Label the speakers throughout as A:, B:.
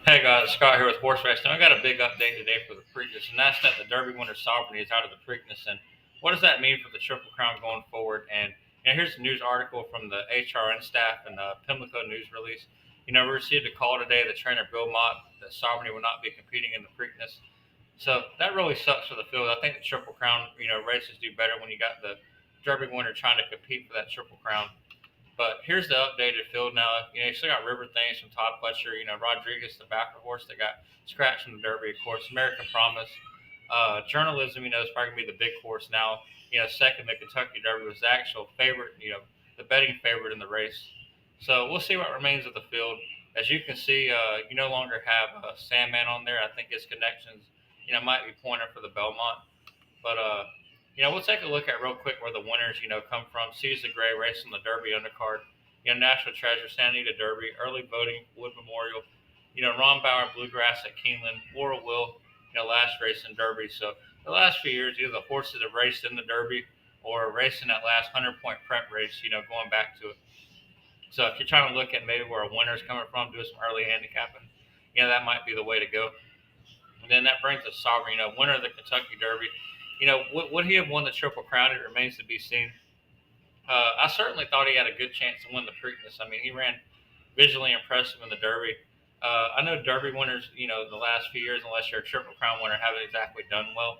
A: Hey guys, Scott here with Horse Racing. I got a big update today for the Preakness, and that's that the Derby winner Sovereignty is out of the Preakness. And what does that mean for the Triple Crown going forward? And here's a news article from the HRN staff and the Pimlico news release. We received a call today that trainer Bill Mott that Sovereignty will not be competing in the Preakness. So that really sucks for the field. I think the Triple Crown, races do better when you got the Derby winner trying to compete for that Triple Crown. But here's the updated field now. You still got River Things from Todd Pletcher. Rodriguez, the backer horse that got scratched from the Derby, of course. American Promise. Journalism, is probably going to be the big horse now. Second, the Kentucky Derby was the actual favorite, the betting favorite in the race. So we'll see what remains of the field. As you can see, you no longer have Sandman on there. I think his connections, might be pointing for the Belmont. But we'll take a look at real quick where the winners, come from. Caesar Gray racing the Derby undercard. National Treasure, Santa Anita Derby, early voting, Wood Memorial. Ron Bauer Bluegrass at Keeneland, Laurel Will, last race in Derby. So the last few years, either the horses have raced in the Derby or racing that last 100-point prep race, going back to it. So if you're trying to look at maybe where a winner's coming from, do some early handicapping, that might be the way to go. And then that brings us Sovereign, winner of the Kentucky Derby. Would he have won the Triple Crown? It remains to be seen. I certainly thought he had a good chance to win the Preakness. I mean, he ran visually impressive in the Derby. I know Derby winners, the last few years, unless you're a Triple Crown winner, haven't exactly done well.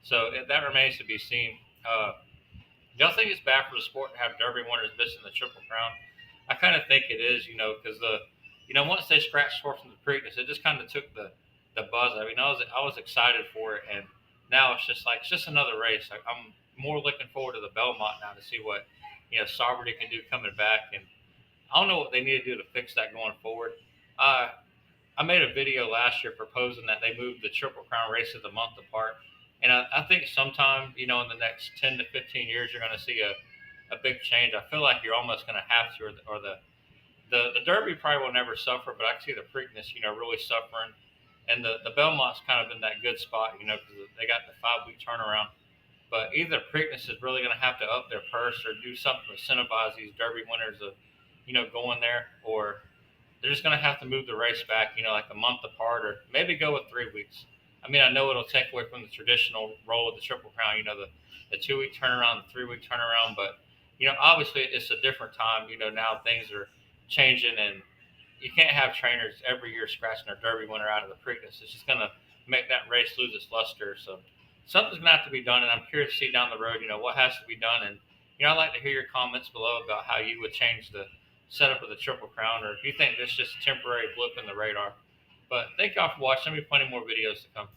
A: So that remains to be seen. Do y'all think it's bad for the sport to have Derby winners missing the Triple Crown? I kind of think it is, because once they scratched horse from the Preakness, it just kind of took the buzz. I mean, I was excited for it, and now it's just like it's just another race. I'm more looking forward to the Belmont now to see what Sovereignty can do coming back, and I don't know what they need to do to fix that going forward. Uh, I made a video last year proposing that they move the Triple Crown races a month apart. And I think sometime, in the next 10 to 15 years, you're going to see a big change. I feel like you're almost going to have to, or the Derby probably will never suffer, but I can see the Preakness, really suffering. And the Belmont's kind of in that good spot, because they got the 5 week turnaround. But either Preakness is really going to have to up their purse or do something to incentivize these Derby winners of, going there, or they're just going to have to move the race back, like a month apart, or maybe go with 3 weeks. I mean, I know it'll take away from the traditional role of the Triple Crown, the 2 week turnaround, the 3 week turnaround, but obviously it's a different time. Now things are changing, and you can't have trainers every year scratching their Derby winner out of the Preakness. It's just going to make that race lose its luster. So something's going to have to be done, and I'm curious to see down the road, what has to be done. And I'd like to hear your comments below about how you would change the setup of the Triple Crown, or if you think this is just a temporary blip in the radar. But thank y'all for watching. There'll be plenty more videos to come.